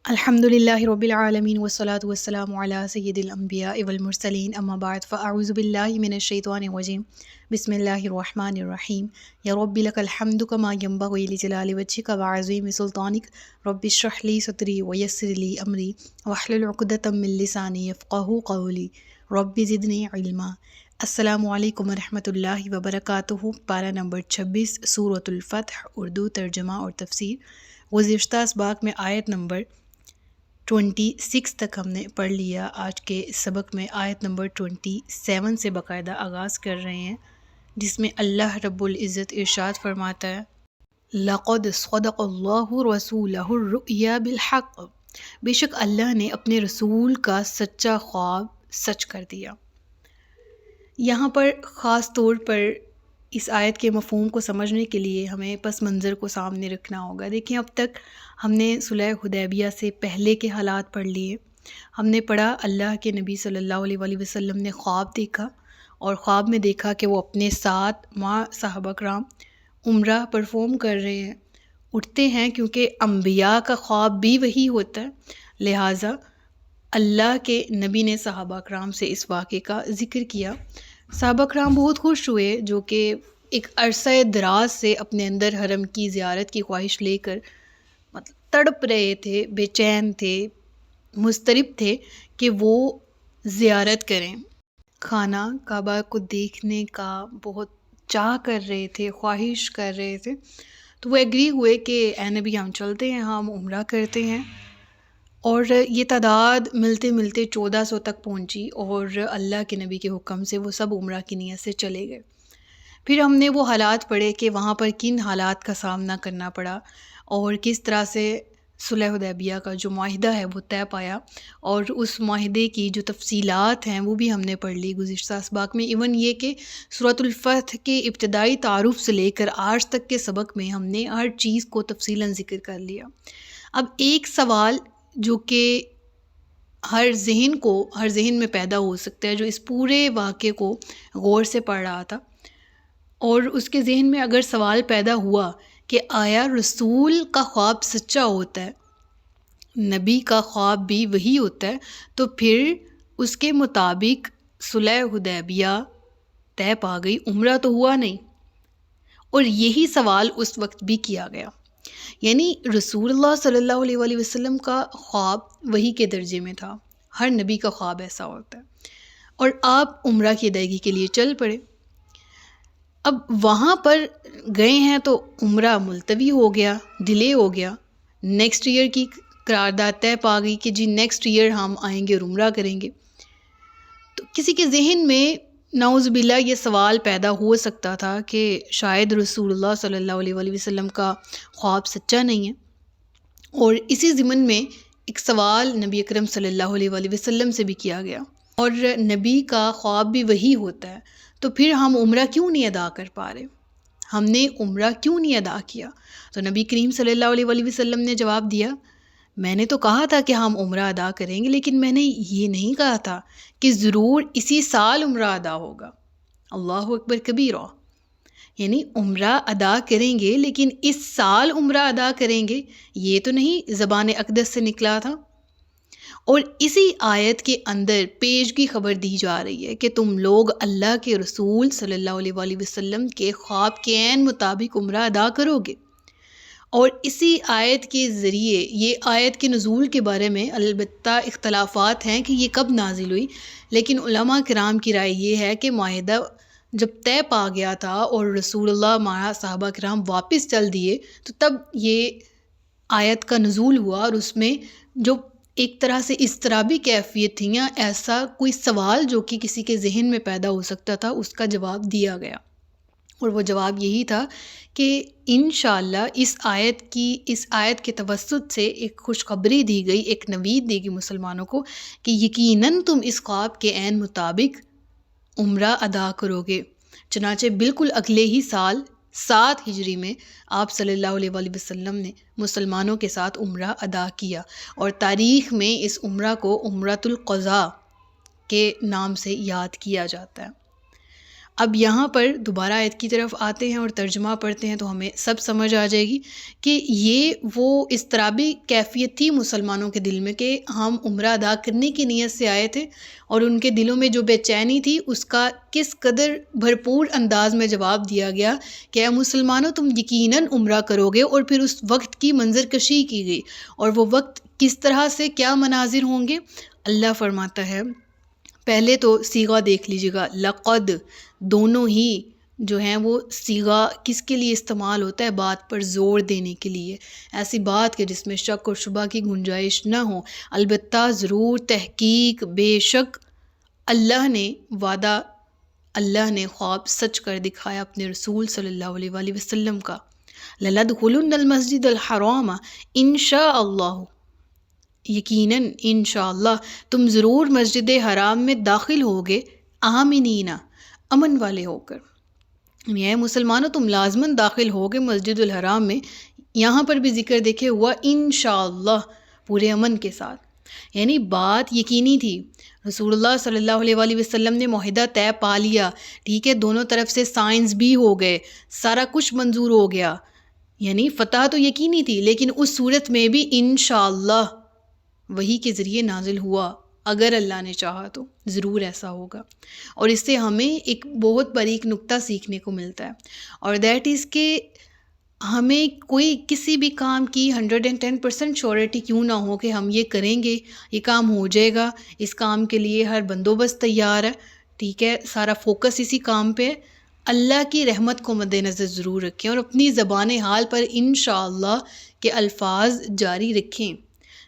الحمدللہ رب العالمین والصلاة والسلام علی سید الانبیاء والمرسلین اما بعد فاعوذ باللہ من الشیطان الرجیم بسم اللہ الرحمن الرحیم یا رب لک الحمد کما ینبغی لجلال وجہک وعظیم سلطانک رب اشرح لی صدری ویسر لی امری واحلل عقدۃ من لسانی یفقہوا قولی رب زدنی علما۔ السلام علیکم ورحمۃ اللہ وبرکاتہ۔ پارہ نمبر 26 سورۃ الفتح، اردو ترجمہ اور تفسیر۔ گزشتہ اسباق میں آیت نمبر 26 تک ہم نے پڑھ لیا۔ آج کے سبق میں آیت نمبر 27 سے باقاعدہ آغاز کر رہے ہیں، جس میں اللہ رب العزت ارشاد فرماتا ہے لَقَدْ صَدَقَ اللَّهُ رَسُولَهُ الرُّؤْيَا بِالْحَقِّ، بے شک اللہ نے اپنے رسول کا سچا خواب سچ کر دیا۔ یہاں پر خاص طور پر اس آیت کے مفہوم کو سمجھنے کے لیے ہمیں پس منظر کو سامنے رکھنا ہوگا۔ دیکھیں، اب تک ہم نے صلح حدیبیہ سے پہلے کے حالات پڑھ لیے۔ ہم نے پڑھا اللہ کے نبی صلی اللہ علیہ وآلہ وسلم نے خواب دیکھا، اور خواب میں دیکھا کہ وہ اپنے ساتھ مع صحابہ کرام عمرہ پرفارم کر رہے ہیں، اٹھتے ہیں، کیونکہ انبیاء کا خواب بھی وہی ہوتا ہے۔ لہٰذا اللہ کے نبی نے صحابہ کرام سے اس واقعے کا ذکر کیا۔ صحابہ کرام بہت خوش ہوئے، جو کہ ایک عرصہ دراز سے اپنے اندر حرم کی زیارت کی خواہش لے کر تڑپ رہے تھے، بے چین تھے، مضطرب تھے کہ وہ زیارت کریں۔ خانہ کعبہ کو دیکھنے کا بہت چاہ کر رہے تھے، خواہش کر رہے تھے، تو وہ ایگری ہوئے کہ اے نبی ہم چلتے ہیں، ہم عمرہ کرتے ہیں۔ اور یہ تعداد ملتے ملتے 1400 تک پہنچی، اور اللہ کے نبی کے حکم سے وہ سب عمرہ کی نیت سے چلے گئے۔ پھر ہم نے وہ حالات پڑھے کہ وہاں پر کن حالات کا سامنا کرنا پڑا، اور کس طرح سے صلح حدیبیہ کا جو معاہدہ ہے وہ طے پایا، اور اس معاہدے کی جو تفصیلات ہیں وہ بھی ہم نے پڑھ لی گزشتہ اسباق میں۔ ایون یہ کہ سورۃ الفتح کے ابتدائی تعارف سے لے کر آج تک کے سبق میں ہم نے ہر چیز کو تفصیلاً ذکر کر لیا۔ اب ایک سوال جو کہ ہر ذہن میں پیدا ہو سکتا ہے، جو اس پورے واقعے کو غور سے پڑھ رہا تھا، اور اس کے ذہن میں اگر سوال پیدا ہوا کہ آیا رسول کا خواب سچا ہوتا ہے، نبی کا خواب بھی وہی ہوتا ہے، تو پھر اس کے مطابق صلح حدیبیہ طے پا گئی، عمرہ تو ہوا نہیں۔ اور یہی سوال اس وقت بھی کیا گیا، یعنی رسول اللہ صلی اللہ علیہ وآلہ وسلم کا خواب وحی کے درجے میں تھا، ہر نبی کا خواب ایسا ہوتا ہے، اور آپ عمرہ کی ادائیگی کے لیے چل پڑے۔ اب وہاں پر گئے ہیں تو عمرہ ملتوی ہو گیا، ڈیلے ہو گیا، نیکسٹ ایئر کی قرارداد طے پا گئی کہ جی نیکسٹ ایئر ہم آئیں گے اور عمرہ کریں گے۔ تو کسی کے ذہن میں نعوذ باللہ یہ سوال پیدا ہو سکتا تھا کہ شاید رسول اللہ صلی اللہ علیہ وآلہ وسلم کا خواب سچا نہیں ہے، اور اسی ضمن میں ایک سوال نبی اکرم صلی اللہ علیہ وآلہ وسلم سے بھی کیا گیا، اور نبی کا خواب بھی وہی ہوتا ہے، تو پھر ہم عمرہ کیوں نہیں ادا کر پا رہے، ہم نے عمرہ کیوں نہیں ادا کیا؟ تو نبی کریم صلی اللہ علیہ وآلہ وسلم نے جواب دیا، میں نے تو کہا تھا کہ ہم عمرہ ادا کریں گے، لیکن میں نے یہ نہیں کہا تھا کہ ضرور اسی سال عمرہ ادا ہوگا۔ اللہ اکبر کبیرہ، یعنی عمرہ ادا کریں گے لیکن اس سال عمرہ ادا کریں گے، یہ تو نہیں زبان اقدس سے نکلا تھا۔ اور اسی آیت کے اندر پیش کی خبر دی جا رہی ہے کہ تم لوگ اللہ کے رسول صلی اللہ علیہ وآلہ وسلم کے خواب کے عین مطابق عمرہ ادا کرو گے۔ اور اسی آیت کے ذریعے، یہ آیت کے نزول کے بارے میں البتہ اختلافات ہیں کہ یہ کب نازل ہوئی، لیکن علماء کرام کی رائے یہ ہے کہ معاہدہ جب طے پا گیا تھا اور رسول اللہ مع صحابہ کرام واپس چل دیے، تو تب یہ آیت کا نزول ہوا، اور اس میں جو ایک طرح سے اضطرابی کیفیت تھی، یا ایسا کوئی سوال جو کہ کسی کے ذہن میں پیدا ہو سکتا تھا، اس کا جواب دیا گیا، اور وہ جواب یہی تھا کہ انشاءاللہ اس آیت کے توسط سے ایک خوشخبری دی گئی، ایک نوید دی گئی مسلمانوں کو کہ یقیناً تم اس خواب کے عین مطابق عمرہ ادا کرو گے۔ چنانچہ بالکل اگلے ہی سال 7 ہجری میں آپ صلی اللہ علیہ وآلہ وسلم نے مسلمانوں کے ساتھ عمرہ ادا کیا، اور تاریخ میں اس عمرہ کو عمرۃ القضاء کے نام سے یاد کیا جاتا ہے۔ اب یہاں پر دوبارہ آیت کی طرف آتے ہیں اور ترجمہ پڑھتے ہیں تو ہمیں سب سمجھ آ جائے گی کہ یہ وہ اضطرابی کیفیت تھی مسلمانوں کے دل میں کہ ہم عمرہ ادا کرنے کی نیت سے آئے تھے، اور ان کے دلوں میں جو بے چینی تھی اس کا کس قدر بھرپور انداز میں جواب دیا گیا کہ اے مسلمانوں تم یقیناً عمرہ کرو گے، اور پھر اس وقت کی منظر کشی کی گئی، اور وہ وقت کس طرح سے کیا مناظر ہوں گے۔ اللہ فرماتا ہے، پہلے تو صیغہ دیکھ لیجیے گا، لقد، دونوں ہی جو ہیں وہ صیغہ کس کے لیے استعمال ہوتا ہے؟ بات پر زور دینے کے لیے، ایسی بات کہ جس میں شک اور شبہ کی گنجائش نہ ہو۔ البتہ ضرور، تحقیق، بے شک اللہ نے وعدہ، اللہ نے خواب سچ کر دکھایا اپنے رسول صلی اللہ علیہ وآلہ وسلم کا۔ لَنَدْخُلُنَّ الْمَسْجِدَ الْحَرَامَ اِنشَاءَ اللَّهُ، یقیناً انشاءاللہ تم ضرور مسجد حرام میں داخل ہوگے، آمنین، امن والے ہو کر، یعنی اے مسلمانوں تم لازماً داخل ہوگے مسجد الحرام میں۔ یہاں پر بھی ذکر دیکھے ہوا انشاءاللہ، پورے امن کے ساتھ، یعنی بات یقینی تھی۔ رسول اللہ صلی اللہ علیہ وآلہ وسلم نے معاہدہ طے پا لیا، ٹھیک ہے، دونوں طرف سے سائنس بھی ہو گئے، سارا کچھ منظور ہو گیا، یعنی فتح تو یقینی تھی، لیکن اس صورت میں بھی انشاءاللہ وحی کے ذریعے نازل ہوا، اگر اللہ نے چاہا تو ضرور ایسا ہوگا۔ اور اس سے ہمیں ایک بہت باریک نکتہ سیکھنے کو ملتا ہے، اور دیٹ از کہ ہمیں کوئی کسی بھی کام کی 110% شیورٹی کیوں نہ ہو کہ ہم یہ کریں گے، یہ کام ہو جائے گا، اس کام کے لیے ہر بندوبست تیار ہے، ٹھیک ہے، سارا فوکس اسی کام پہ، اللہ کی رحمت کو مد نظر ضرور رکھیں، اور اپنی زبان حال پر انشاءاللہ کے الفاظ جاری رکھیں۔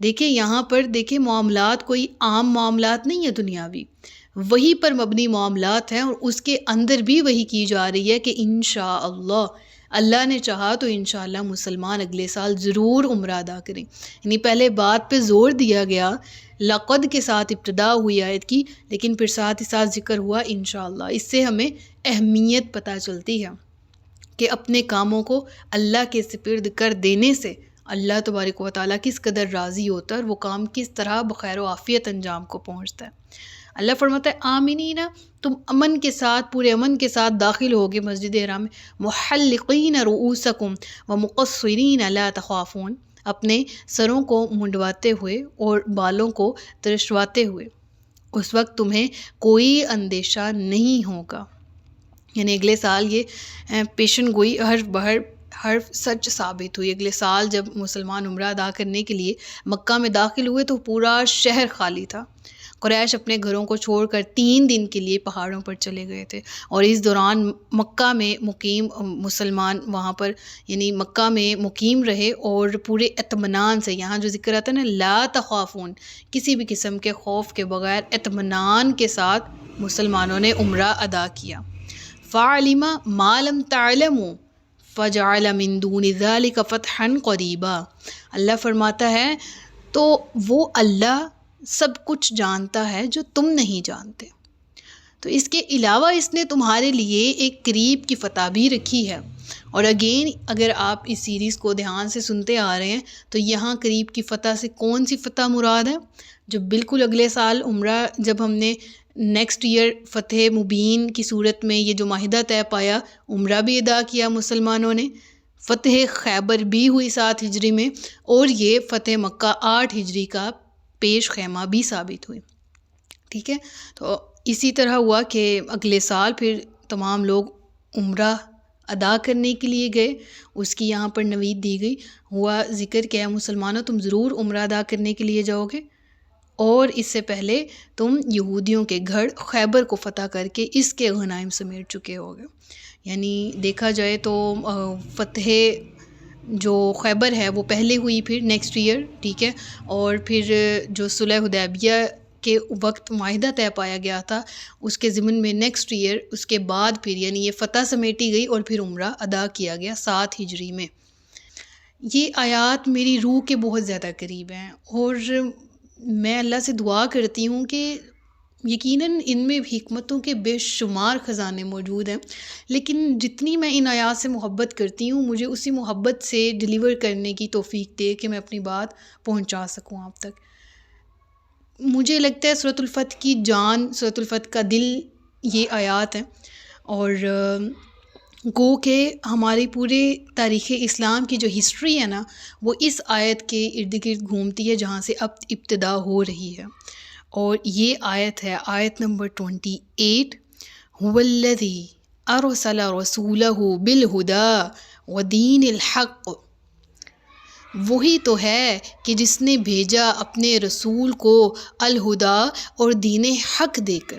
دیکھیں یہاں پر دیکھیں معاملات کوئی عام معاملات نہیں ہے دنیاوی، وہی پر مبنی معاملات ہیں، اور اس کے اندر بھی وہی کی جا رہی ہے کہ انشاءاللہ اللہ نے چاہا تو انشاءاللہ مسلمان اگلے سال ضرور عمرہ ادا کریں۔ یعنی پہلے بات پہ زور دیا گیا، لقد کے ساتھ ابتدا ہوئی آیت کی، لیکن پھر ساتھ ہی ساتھ ذکر ہوا انشاءاللہ۔ اس سے ہمیں اہمیت پتہ چلتی ہے کہ اپنے کاموں کو اللہ کے سپرد کر دینے سے اللہ تبارک و تعالیٰ کس قدر راضی ہوتا ہے، اور وہ کام کس طرح بخیر و عافیت انجام کو پہنچتا ہے۔ اللہ فرماتا ہے آمینین، تم امن کے ساتھ، پورے امن کے ساتھ داخل ہوگے مسجد حرام میں، محلقین رؤوسکم ومقصرین لا تخافون، اپنے سروں کو منڈواتے ہوئے اور بالوں کو ترشواتے ہوئے، اس وقت تمہیں کوئی اندیشہ نہیں ہوگا۔ یعنی اگلے سال یہ پیشن گوئی ہر سچ ثابت ہوئی۔ اگلے سال جب مسلمان عمرہ ادا کرنے کے لیے مکہ میں داخل ہوئے تو پورا شہر خالی تھا، قریش اپنے گھروں کو چھوڑ کر 3 دن کے لیے پہاڑوں پر چلے گئے تھے، اور اس دوران مکہ میں مقیم مسلمان وہاں پر یعنی مکہ میں مقیم رہے، اور پورے اطمینان سے، یہاں جو ذکر آتا ہے نا لا تخافون، کسی بھی قسم کے خوف کے بغیر اطمینان کے ساتھ مسلمانوں نے عمرہ ادا کیا۔ فَعَلِمَ مَا لَمْ تَعْلَمُوا فَجَعَلَ مِن دُونِ ذَلِكَ فَتْحًا قَرِيبًا۔ اللہ فرماتا ہے تو وہ اللہ سب کچھ جانتا ہے جو تم نہیں جانتے، تو اس کے علاوہ اس نے تمہارے لیے ایک قریب کی فتح بھی رکھی ہے۔ اور اگین اگر آپ اس سیریز کو دھیان سے سنتے آ رہے ہیں تو یہاں قریب کی فتح سے کون سی فتح مراد ہے؟ جو بالکل اگلے سال عمرہ جب ہم نے نیکسٹ ایئر فتح مبین کی صورت میں یہ جو معاہدہ طے پایا، عمرہ بھی ادا کیا مسلمانوں نے، فتح خیبر بھی ہوئی 7 ہجری میں، اور یہ فتح مکہ 8 ہجری کا پیش خیمہ بھی ثابت ہوئی، ٹھیک ہے۔ تو اسی طرح ہوا کہ اگلے سال پھر تمام لوگ عمرہ ادا کرنے کے لیے گئے، اس کی یہاں پر نوید دی گئی، ہوا ذکر کہ مسلمانوں تم ضرور عمرہ ادا کرنے کے لیے جاؤ گے، اور اس سے پہلے تم یہودیوں کے گھر خیبر کو فتح کر کے اس کے غنائم سمیٹ چکے ہوگے۔ یعنی دیکھا جائے تو فتح جو خیبر ہے وہ پہلے ہوئی پھر نیکسٹ ایئر، ٹھیک ہے، اور پھر جو صلح حدیبیہ کے وقت معاہدہ طے پایا گیا تھا اس کے ضمن میں نیکسٹ ایئر اس کے بعد پھر یعنی یہ فتح سمیٹی گئی اور پھر عمرہ ادا کیا گیا 7 ہجری میں۔ یہ آیات میری روح کے بہت زیادہ قریب ہیں، اور میں اللہ سے دعا کرتی ہوں کہ یقیناً ان میں حکمتوں کے بے شمار خزانے موجود ہیں، لیکن جتنی میں ان آیات سے محبت کرتی ہوں مجھے اسی محبت سے ڈیلیور کرنے کی توفیق دے کہ میں اپنی بات پہنچا سکوں آپ تک۔ مجھے لگتا ہے سورۃ الفتح کی جان، سورۃ الفتح کا دل یہ آیات ہیں، اور گو کہ ہماری پورے تاریخ اسلام کی جو ہسٹری ہے نا وہ اس آیت کے ارد گرد گھومتی ہے جہاں سے اب ابتدا ہو رہی ہے، اور یہ آیت ہے آیت نمبر 28، هو الذی ارسل رسولہ بالہدی ودین الحق، وہی تو ہے کہ جس نے بھیجا اپنے رسول کو الہدا اور دین حق دے کر۔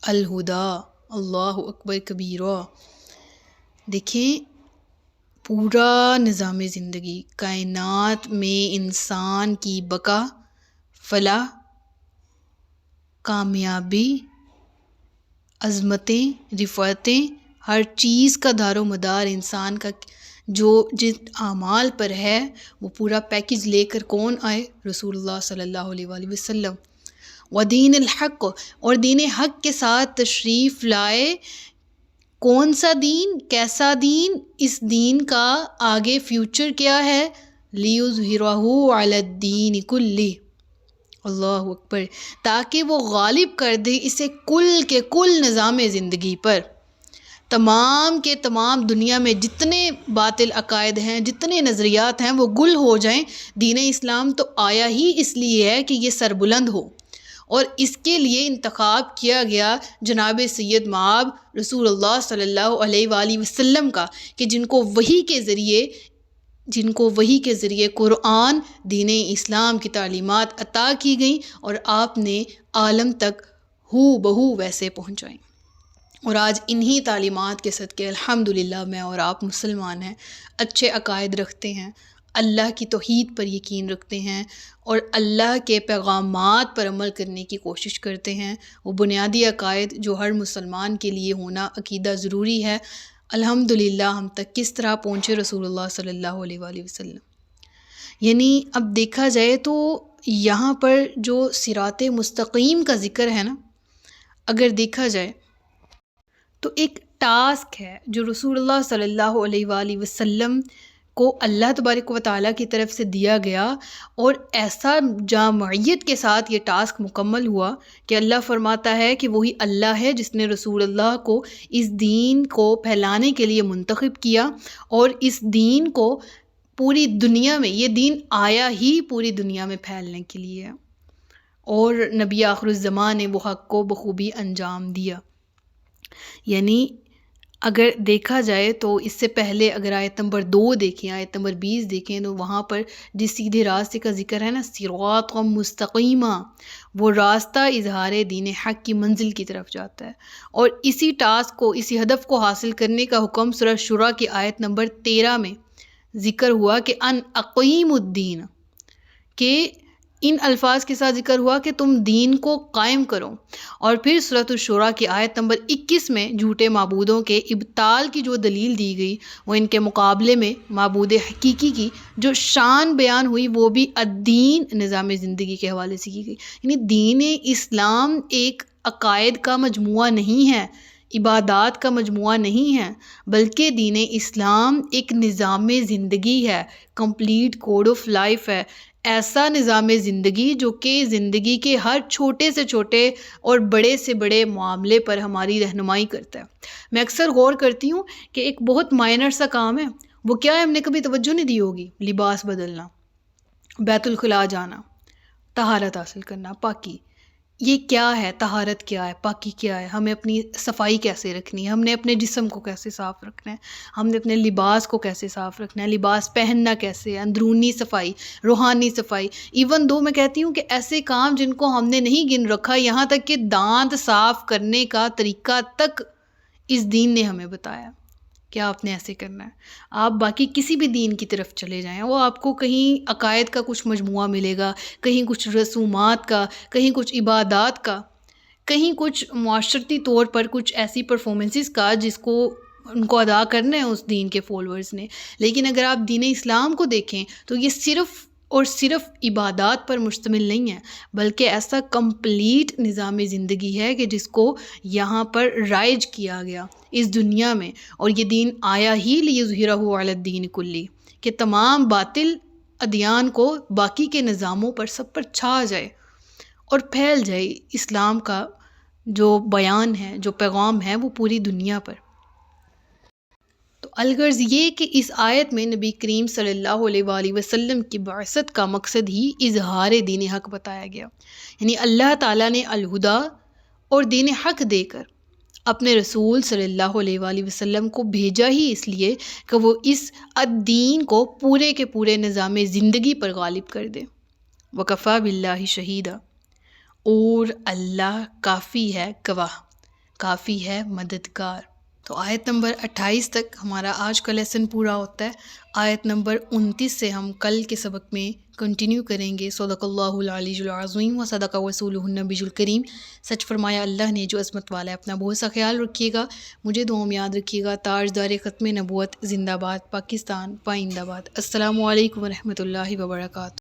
الہدا، اللہ اکبر کبیرہ۔ دیکھیں پورا نظام زندگی کائنات میں انسان کی بقا، فلاح، کامیابی، عظمتیں، رفعتیں، ہر چیز کا دار و مدار انسان کا جو جن اعمال پر ہے وہ پورا پیکج لے کر کون آئے؟ رسول اللہ صلی اللہ علیہ وآلہ وسلم۔ ودین الحق، اور دین حق کے ساتھ تشریف لائے۔ کون سا دین؟ کیسا دین؟ اس دین کا آگے فیوچر کیا ہے؟ لیظہرہ علی الدین کلہ، اللہ اکبر، تاکہ وہ غالب کر دے اسے کل کے کل نظام زندگی پر۔ تمام کے تمام دنیا میں جتنے باطل عقائد ہیں، جتنے نظریات ہیں، وہ گل ہو جائیں۔ دین اسلام تو آیا ہی اس لیے ہے کہ یہ سربلند ہو، اور اس کے لیے انتخاب کیا گیا جناب سید مآب رسول اللہ صلی اللہ علیہ وآلہ وسلم کا، کہ جن کو وحی کے ذریعے قرآن، دین اسلام کی تعلیمات عطا کی گئیں اور آپ نے عالم تک ہو بہو ویسے پہنچائیں۔ اور آج انہی تعلیمات کے صدقے الحمدللہ میں اور آپ مسلمان ہیں، اچھے عقائد رکھتے ہیں، اللہ کی توحید پر یقین رکھتے ہیں اور اللہ کے پیغامات پر عمل کرنے کی کوشش کرتے ہیں۔ وہ بنیادی عقائد جو ہر مسلمان کے لیے ہونا عقیدہ ضروری ہے، الحمدللہ ہم تک کس طرح پہنچے رسول اللہ صلی اللہ علیہ وآلہ وسلم۔ یعنی اب دیکھا جائے تو یہاں پر جو صراط مستقیم کا ذکر ہے نا، اگر دیکھا جائے تو ایک ٹاسک ہے جو رسول اللہ صلی اللہ علیہ وآلہ وسلم کو اللہ تبارک و تعالیٰ کی طرف سے دیا گیا، اور ایسا جامعیت کے ساتھ یہ ٹاسک مکمل ہوا کہ اللہ فرماتا ہے کہ وہی اللہ ہے جس نے رسول اللہ کو اس دین کو پھیلانے کے لیے منتخب کیا، اور اس دین کو پوری دنیا میں، یہ دین آیا ہی پوری دنیا میں پھیلنے کے لیے، اور نبی آخر الزمان نے وہ حق کو بخوبی انجام دیا۔ یعنی اگر دیکھا جائے تو اس سے پہلے اگر آیت نمبر 2 دیکھیں، آیت نمبر 20 دیکھیں، تو وہاں پر جس سیدھے راستے کا ذکر ہے نا، صراطا مستقیما، وہ راستہ اظہار دین حق کی منزل کی طرف جاتا ہے، اور اسی ٹاسک کو، اسی ہدف کو حاصل کرنے کا حکم سورہ شورى کی آیت نمبر 13 میں ذکر ہوا کہ ان اقیم الدین، کہ ان الفاظ کے ساتھ ذکر ہوا کہ تم دین کو قائم کرو، اور پھر سورۃ الشورى کی آیت نمبر 21 میں جھوٹے معبودوں کے ابطال کی جو دلیل دی گئی، وہ ان کے مقابلے میں معبود حقیقی کی جو شان بیان ہوئی وہ بھی الدین نظام زندگی کے حوالے سے کی گئی۔ یعنی دین اسلام ایک عقائد کا مجموعہ نہیں ہے، عبادات کا مجموعہ نہیں ہے، بلکہ دین اسلام ایک نظام زندگی ہے، کمپلیٹ کوڈ آف لائف ہے، ایسا نظام زندگی جو کہ زندگی کے ہر چھوٹے سے چھوٹے اور بڑے سے بڑے معاملے پر ہماری رہنمائی کرتا ہے۔ میں اکثر غور کرتی ہوں کہ ایک بہت مائنر سا کام ہے، وہ کیا ہے، ہم نے کبھی توجہ نہیں دی ہوگی، لباس بدلنا، بیت الخلاء جانا، طہارت حاصل کرنا، پاکی۔ یہ کیا ہے؟ طہارت کیا ہے؟ پاکی کیا ہے؟ ہمیں اپنی صفائی کیسے رکھنی ہے؟ ہم نے اپنے جسم کو کیسے صاف رکھنا ہے؟ ہم نے اپنے لباس کو کیسے صاف رکھنا ہے؟ لباس پہننا کیسے ہے؟ اندرونی صفائی، روحانی صفائی، ایون دو میں کہتی ہوں کہ ایسے کام جن کو ہم نے نہیں گن رکھا، یہاں تک کہ دانت صاف کرنے کا طریقہ تک اس دین نے ہمیں بتایا کہ آپ نے ایسے کرنا ہے۔ آپ باقی کسی بھی دین کی طرف چلے جائیں، وہ آپ کو کہیں عقائد کا کچھ مجموعہ ملے گا، کہیں کچھ رسومات کا، کہیں کچھ عبادات کا، کہیں کچھ معاشرتی طور پر کچھ ایسی پرفارمنسز کا جس کو ان کو ادا کرنا ہے اس دین کے فالوورز نے۔ لیکن اگر آپ دین اسلام کو دیکھیں تو یہ صرف اور صرف عبادات پر مشتمل نہیں ہے، بلکہ ایسا کمپلیٹ نظام زندگی ہے کہ جس کو یہاں پر رائج کیا گیا اس دنیا میں، اور یہ دین آیا ہی لیظہرہ علی الدین کلہ، کہ تمام باطل ادیان کو باقی کے نظاموں پر سب پر چھا جائے اور پھیل جائے اسلام کا جو بیان ہے، جو پیغام ہے وہ پوری دنیا پر۔ تو الغرض یہ کہ اس آیت میں نبی کریم صلی اللہ علیہ وآلہ وسلم کی بعثت کا مقصد ہی اظہار دین حق بتایا گیا، یعنی اللہ تعالیٰ نے الہدا اور دین حق دے کر اپنے رسول صلی اللہ علیہ وآلہ وسلم کو بھیجا ہی اس لیے کہ وہ اس الدین کو پورے کے پورے نظام زندگی پر غالب کر دے۔ وَكَفَى بِاللَّهِ شَهِيدًا، اور اللہ کافی ہے گواہ، کافی ہے مددگار۔ تو آیت نمبر 28 تک ہمارا آج کا لیسن پورا ہوتا ہے۔ آیت نمبر 29 سے ہم کل کے سبق میں کنٹینیو کریں گے۔ صدق اللہ العلی العظیم و صدق رسولہ النبی الکریم۔ سچ فرمایا اللہ نے جو عظمت والا ہے۔ اپنا بہت سا خیال رکھیے گا، مجھے دعاؤں میں یاد رکھیے گا۔ تاجدار ختم نبوت زندہ باد، پاکستان پائندہ باد۔ السلام علیکم ورحمۃ اللہ وبرکاتہ۔